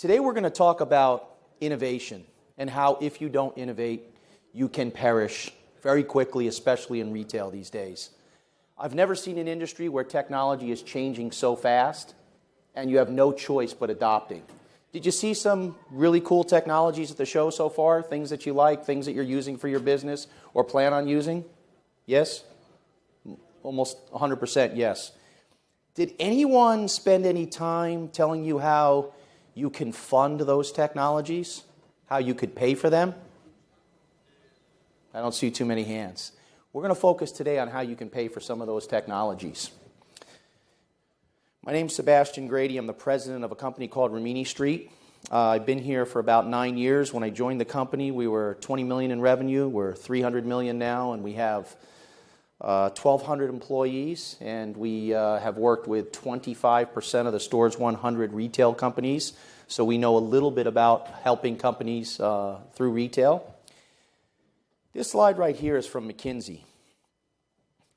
Today we're going to talk about innovation and how if you don't innovate, you can perish very quickly, especially in retail these days. I've never seen an industry where technology is changing so fast and you have no choice but adopting. Did you see some really cool technologies at the show so far? Things that you like, things that you're using for your business or plan on using? Yes? Almost 100% yes. Did anyone spend any time telling you how you can fund those technologies? How you could pay for them? I don't see too many hands. We're going to focus today on how you can pay for some of those technologies. My name's Sebastian Grady. I'm the president of a company called Rimini Street. I've been here for about 9 years. When I joined the company, we were $20 million in revenue. We're $300 million now, and we have 1,200 employees, and we have worked with 25% of the store's 100 retail companies. So we know a little bit about helping companies through retail. This slide right here is from McKinsey.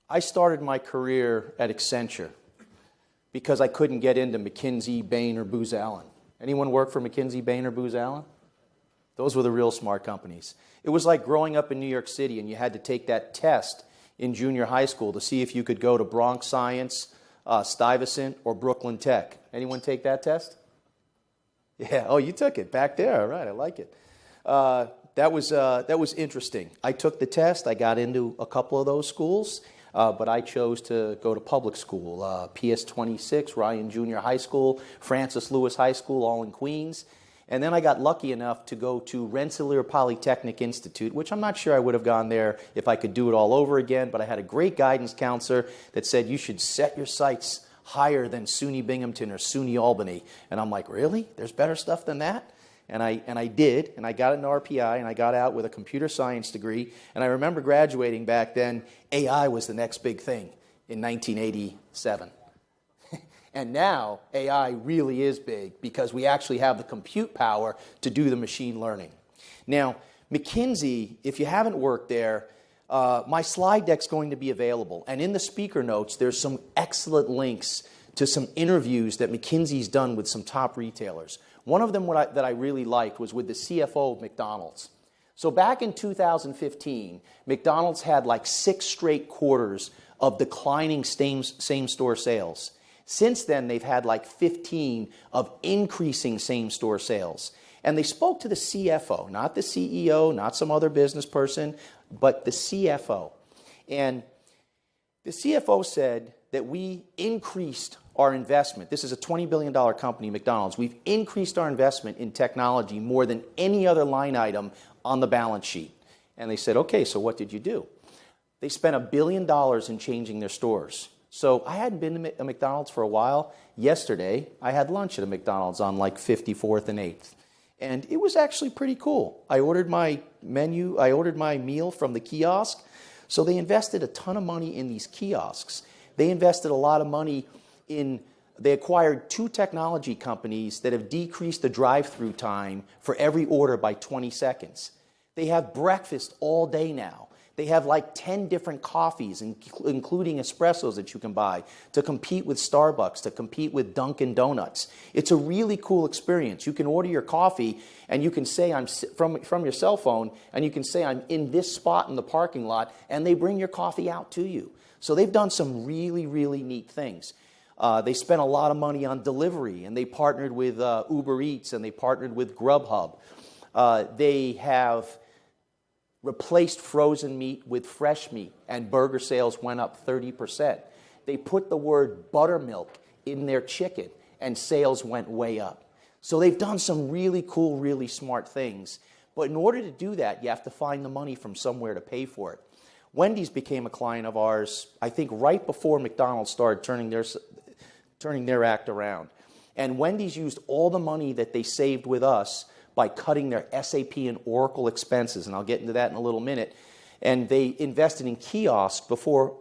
I started my career at Accenture because I couldn't get into McKinsey, Bain, or Booz Allen. Anyone work for McKinsey, Bain, or Booz Allen? Those were the real smart companies. It was like growing up in New York City and you had to take that test in junior high school to see if you could go to Bronx Science, Stuyvesant, or Brooklyn Tech. Anyone take that test? Yeah, oh, you took it back there. All right, I like it. That was interesting. I took the test. I got into a couple of those schools, but I chose to go to public school. PS 26, Ryan Junior High School, Francis Lewis High School, all in Queens. And then I got lucky enough to go to Rensselaer Polytechnic Institute, which I'm not sure I would have gone there if I could do it all over again, but I had a great guidance counselor that said you should set your sights higher than SUNY Binghamton or SUNY Albany. And I'm like, really? There's better stuff than that? And I did, and I got an RPI, and I got out with a computer science degree. And I remember graduating back then, AI was the next big thing in 1987. And now AI really is big because we actually have the compute power to do the machine learning. Now, McKinsey, if you haven't worked there, my slide deck's going to be available. And in the speaker notes, there's some excellent links to some interviews that McKinsey's done with some top retailers. One of them that I really liked was with the CFO of McDonald's. So back in 2015, McDonald's had like 6 straight quarters of declining same-store sales. Since then, they've had like 15 of increasing same-store sales. And they spoke to the CFO, not the CEO, not some other business person, but the CFO. And the CFO said that we increased our investment. This is a $20 billion company, McDonald's. We've increased our investment in technology more than any other line item on the balance sheet. And they said, okay, so what did you do? They spent $1 billion in changing their stores. So I hadn't been to a McDonald's for a while. Yesterday, I had lunch at a McDonald's on like 54th and 8th. And it was actually pretty cool. I ordered my meal from the kiosk. So they invested a ton of money in these kiosks. They invested a lot of money they acquired 2 technology companies that have decreased the drive-through time for every order by 20 seconds. They have breakfast all day now. They have like 10 different coffees, including espressos that you can buy, to compete with Starbucks, to compete with Dunkin' Donuts. It's a really cool experience. You can order your coffee, and you can say, I'm from your cell phone, and you can say, I'm in this spot in the parking lot, and they bring your coffee out to you. So they've done some really, really neat things. They spent a lot of money on delivery, and they partnered with Uber Eats, and they partnered with Grubhub. They have replaced frozen meat with fresh meat, and burger sales went up 30%. They put the word buttermilk in their chicken, and sales went way up. So they've done some really cool, really smart things. But in order to do that, you have to find the money from somewhere to pay for it. Wendy's became a client of ours, I think, right before McDonald's started turning their act around. And Wendy's used all the money that they saved with us by cutting their SAP and Oracle expenses, and I'll get into that in a little minute. And they invested in kiosks before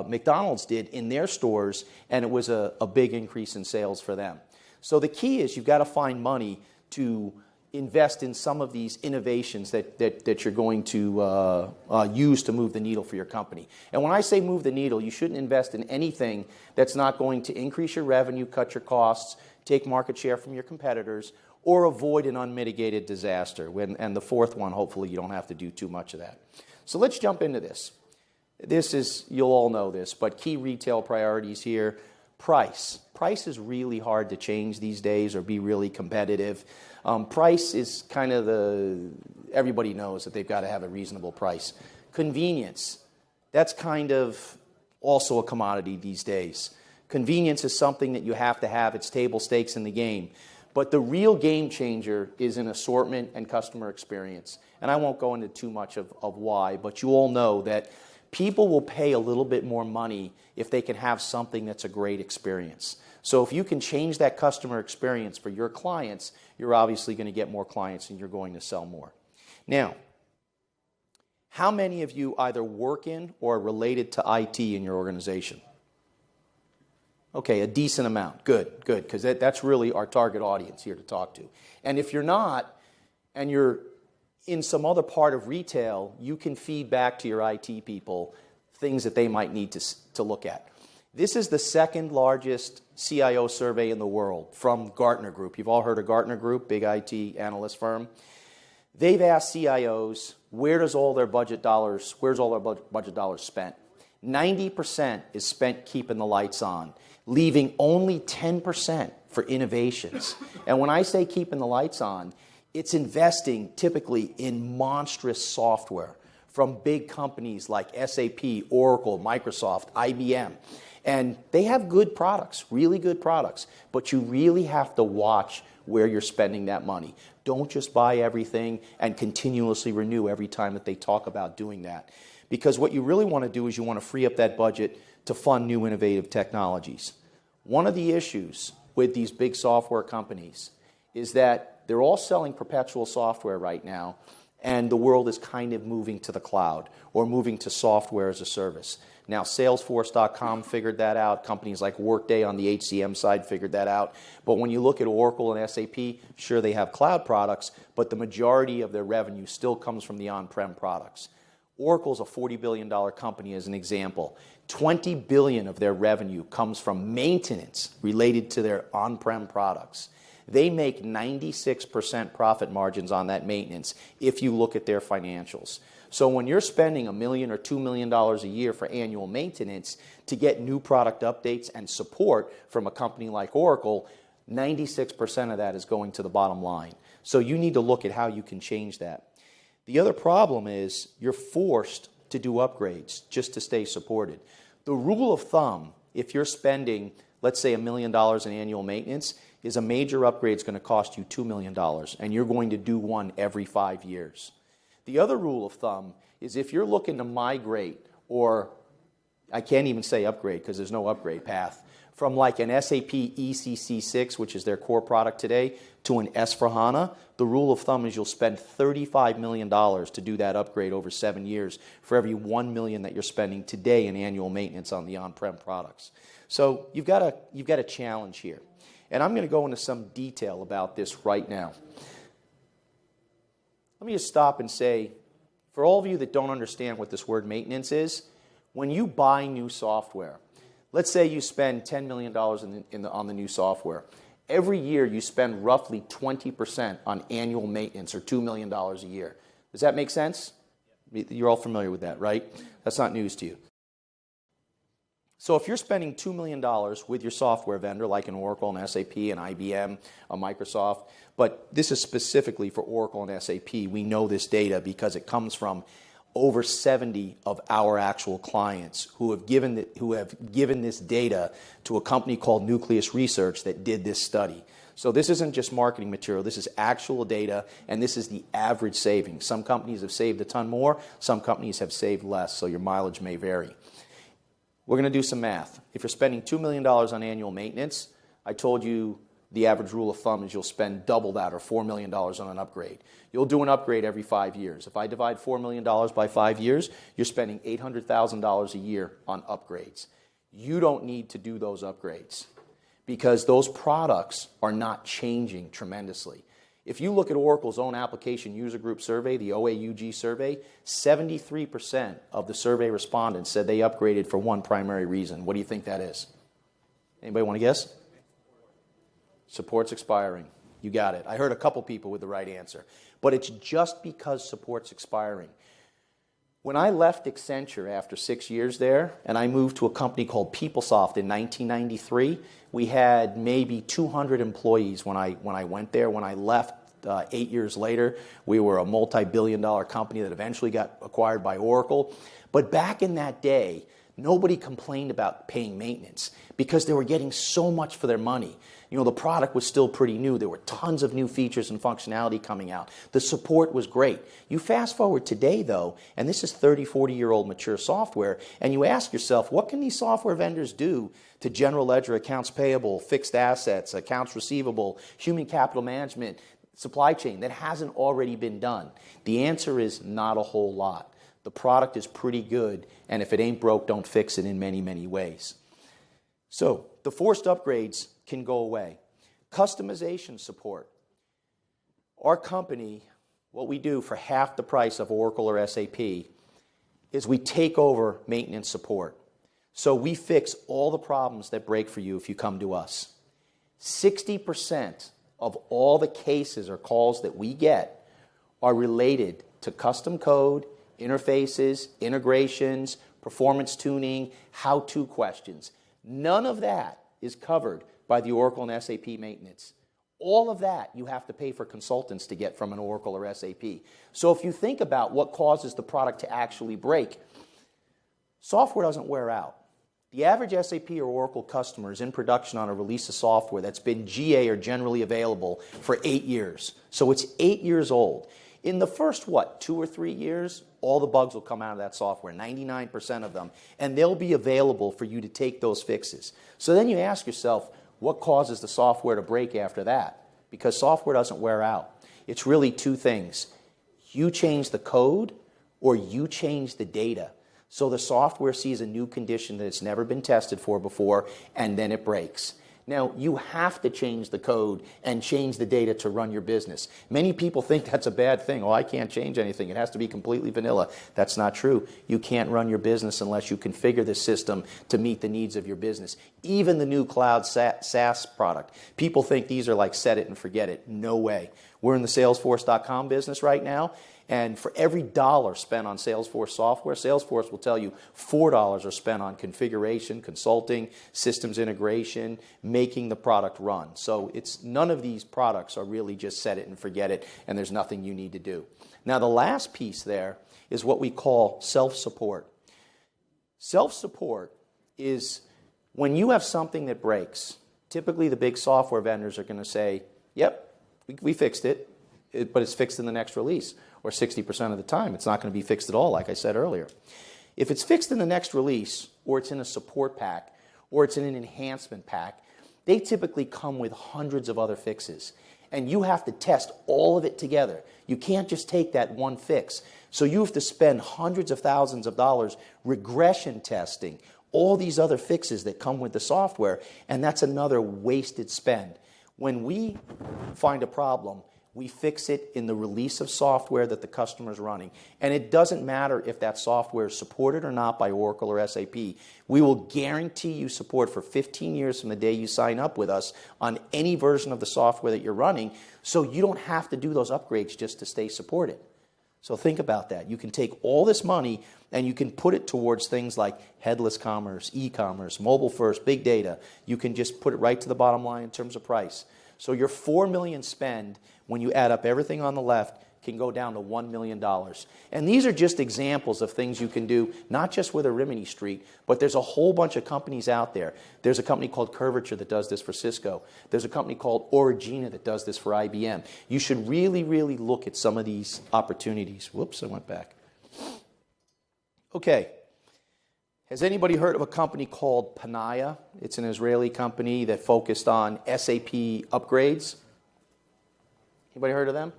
McDonald's did in their stores, and it was a big increase in sales for them. So the key is you've got to find money to invest in some of these innovations that you're going to use to move the needle for your company. And when I say move the needle, you shouldn't invest in anything that's not going to increase your revenue, cut your costs, take market share from your competitors, or avoid an unmitigated disaster. And the fourth one, hopefully you don't have to do too much of that. So let's jump into this. This is, you'll all know this, but key retail priorities here. Price. Price is really hard to change these days or be really competitive. Price is kind of everybody knows that they've got to have a reasonable price. Convenience. That's kind of also a commodity these days. Convenience is something that you have to have. It's table stakes in the game. But the real game changer is in assortment and customer experience. And I won't go into too much of why, but you all know that people will pay a little bit more money if they can have something that's a great experience. So if you can change that customer experience for your clients, you're obviously going to get more clients and you're going to sell more. Now, how many of you either work in or are related to IT in your organization? Okay, a decent amount. Good, because that's really our target audience here to talk to. And if you're not, and you're in some other part of retail, you can feed back to your IT people things that they might need to look at. This is the second largest CIO survey in the world from Gartner Group. You've all heard of Gartner Group, big IT analyst firm. They've asked CIOs, where's all their budget dollars spent? 90% is spent keeping the lights on, leaving only 10% for innovations. And when I say keeping the lights on, it's investing typically in monstrous software from big companies like SAP, Oracle, Microsoft, IBM. And they have good products, really good products, but you really have to watch where you're spending that money. Don't just buy everything and continuously renew every time that they talk about doing that. Because what you really want to do is you want to free up that budget to fund new innovative technologies. One of the issues with these big software companies is that they're all selling perpetual software right now, and the world is kind of moving to the cloud or moving to software as a service. Now, Salesforce.com figured that out. Companies like Workday on the HCM side figured that out. But when you look at Oracle and SAP, sure, they have cloud products, but the majority of their revenue still comes from the on-prem products. Oracle's a $40 billion company as an example. $20 billion of their revenue comes from maintenance related to their on-prem products. They make 96% profit margins on that maintenance if you look at their financials. So when you're spending $1 million or $2 million a year for annual maintenance to get new product updates and support from a company like Oracle, 96% of that is going to the bottom line. So you need to look at how you can change that. The other problem is you're forced to do upgrades just to stay supported. The rule of thumb, if you're spending, let's say, $1 million in annual maintenance, is a major upgrade is going to cost you $2 million, and you're going to do one every 5 years. The other rule of thumb is if you're looking to migrate, or I can't even say upgrade because there's no upgrade path, from like an SAP ECC6, which is their core product today, to an S/4HANA, the rule of thumb is you'll spend $35 million to do that upgrade over 7 years for every $1 million that you're spending today in annual maintenance on the on-prem products. So you've got a challenge here. And I'm going to go into some detail about this right now. Let me just stop and say, for all of you that don't understand what this word maintenance is, when you buy new software, let's say you spend $10 million on the new software. Every year you spend roughly 20% on annual maintenance, or $2 million a year. Does that make sense? You're all familiar with that, right? That's not news to you. So if you're spending $2 million with your software vendor, like an Oracle, an SAP, an IBM, a Microsoft, but this is specifically for Oracle and SAP, we know this data because it comes from over 70 of our actual clients who have given this data to a company called Nucleus Research that did this study. So this isn't just marketing material, this is actual data, and this is the average savings. Some companies have saved a ton more, some companies have saved less, so your mileage may vary. We're going to do some math. If you're spending $2 million on annual maintenance, I told you the average rule of thumb is you'll spend double that, or $4 million on an upgrade. You'll do an upgrade every 5 years. If I divide $4 million by 5 years, you're spending $800,000 a year on upgrades. You don't need to do those upgrades because those products are not changing tremendously. If you look at Oracle's own application user group survey, the OAUG survey, 73% of the survey respondents said they upgraded for one primary reason. What do you think that is? Anybody want to guess? Support's expiring. You got it. I heard a couple people with the right answer. But it's just because support's expiring. When I left Accenture after 6 years there, and I moved to a company called PeopleSoft in 1993, we had maybe 200 employees when I went there. When I left 8 years later, we were a multi-billion-dollar company that eventually got acquired by Oracle. But back in that day, nobody complained about paying maintenance because they were getting so much for their money. You know, the product was still pretty new. There were tons of new features and functionality coming out. The support was great. You fast forward today, though, and this is 30, 40-year-old mature software, and you ask yourself, what can these software vendors do to general ledger, accounts payable, fixed assets, accounts receivable, human capital management, supply chain that hasn't already been done? The answer is not a whole lot. The product is pretty good, and if it ain't broke, don't fix it in many, many ways. So the forced upgrades can go away. Customization support. Our company, what we do for half the price of Oracle or SAP is we take over maintenance support. So we fix all the problems that break for you if you come to us. 60% of all the cases or calls that we get are related to custom code, interfaces, integrations, performance tuning, how-to questions. None of that is covered by the Oracle and SAP maintenance. All of that you have to pay for consultants to get from an Oracle or SAP. So if you think about what causes the product to actually break, software doesn't wear out. The average SAP or Oracle customer is in production on a release of software that's been GA or generally available for 8 years. So it's 8 years old. In the first, 2 or 3 years, all the bugs will come out of that software, 99% of them, and they'll be available for you to take those fixes. So then you ask yourself, what causes the software to break after that? Because software doesn't wear out. It's really two things. You change the code or you change the data. So the software sees a new condition that it's never been tested for before, and then it breaks. Now, you have to change the code and change the data to run your business. Many people think that's a bad thing. Oh, I can't change anything. It has to be completely vanilla. That's not true. You can't run your business unless you configure the system to meet the needs of your business. Even the new cloud SaaS product. People think these are like set it and forget it. No way. We're in the Salesforce.com business right now. And for every dollar spent on Salesforce software, Salesforce will tell you $4 are spent on configuration, consulting, systems integration, making the product run. So none of these products are really just set it and forget it, and there's nothing you need to do. Now, the last piece there is what we call self-support. Self-support is when you have something that breaks, typically the big software vendors are going to say, yep, we fixed it, but it's fixed in the next release. Or 60% of the time, it's not going to be fixed at all, like I said earlier. If it's fixed in the next release, or it's in a support pack, or it's in an enhancement pack, they typically come with hundreds of other fixes. And you have to test all of it together. You can't just take that one fix. So you have to spend hundreds of thousands of dollars regression testing all these other fixes that come with the software, and that's another wasted spend. When we find a problem, we fix it in the release of software that the customer is running. And it doesn't matter if that software is supported or not by Oracle or SAP. We will guarantee you support for 15 years from the day you sign up with us on any version of the software that you're running, so you don't have to do those upgrades just to stay supported. So think about that. You can take all this money and you can put it towards things like headless commerce, e-commerce, mobile first, big data. You can just put it right to the bottom line in terms of price. So your $4 million spend, when you add up everything on the left, can go down to $1 million. And these are just examples of things you can do, not just with a Rimini Street, but there's a whole bunch of companies out there. There's a company called Curvature that does this for Cisco. There's a company called Origina that does this for IBM. You should really, really look at some of these opportunities. Whoops, I went back. Okay. Has anybody heard of a company called Panaya? It's an Israeli company that focused on SAP upgrades. Anybody heard of them?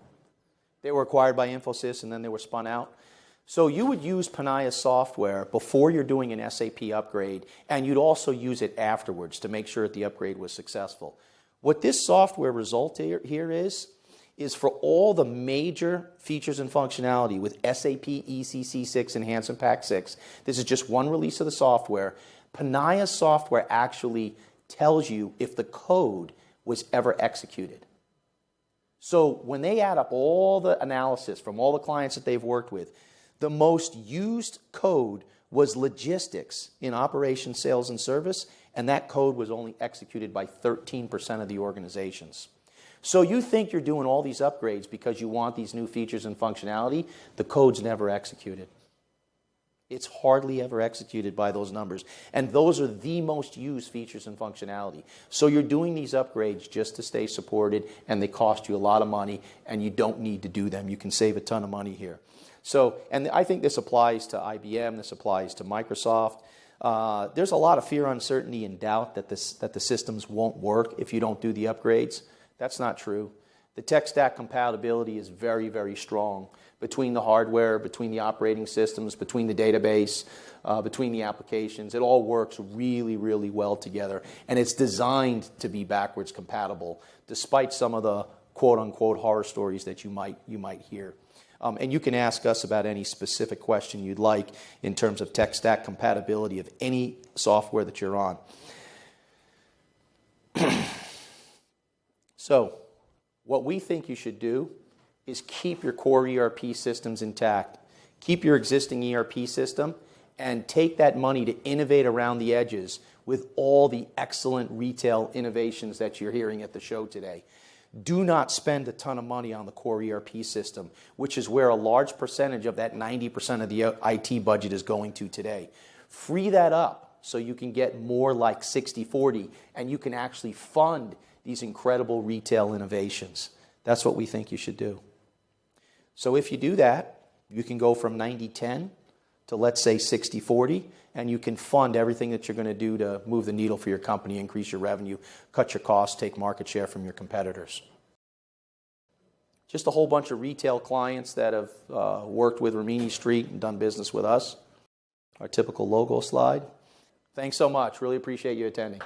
They were acquired by Infosys and then they were spun out. So you would use Panaya software before you're doing an SAP upgrade, and you'd also use it afterwards to make sure that the upgrade was successful. What this software result here is is for all the major features and functionality with SAP ECC 6 Enhancement Pack 6. This is just one release of the software. Panaya's software actually tells you if the code was ever executed. So when they add up all the analysis from all the clients that they've worked with, the most used code was logistics in operations, sales, and service, and that code was only executed by 13% of the organizations. So you think you're doing all these upgrades because you want these new features and functionality. The code's never executed. It's hardly ever executed by those numbers. And those are the most used features and functionality. So you're doing these upgrades just to stay supported, and they cost you a lot of money, and you don't need to do them. You can save a ton of money here. So, and I think this applies to IBM, this applies to Microsoft. There's a lot of fear, uncertainty, and doubt that the systems won't work if you don't do the upgrades. That's not true. The tech stack compatibility is very, very strong between the hardware, between the operating systems, between the database, between the applications. It all works really, really well together. And it's designed to be backwards compatible, despite some of the quote-unquote horror stories that you might hear. And you can ask us about any specific question you'd like in terms of tech stack compatibility of any software that you're on. So, what we think you should do is keep your core ERP systems intact. Keep your existing ERP system and take that money to innovate around the edges with all the excellent retail innovations that you're hearing at the show today. Do not spend a ton of money on the core ERP system, which is where a large percentage of that 90% of the IT budget is going to today. Free that up so you can get more like 60-40 and you can actually fund these incredible retail innovations. That's what we think you should do. So if you do that, you can go from 90-10 to, let's say, 60-40, and you can fund everything that you're going to do to move the needle for your company, increase your revenue, cut your costs, take market share from your competitors. Just a whole bunch of retail clients that have worked with Rimini Street and done business with us. Our typical logo slide. Thanks so much. Really appreciate you attending.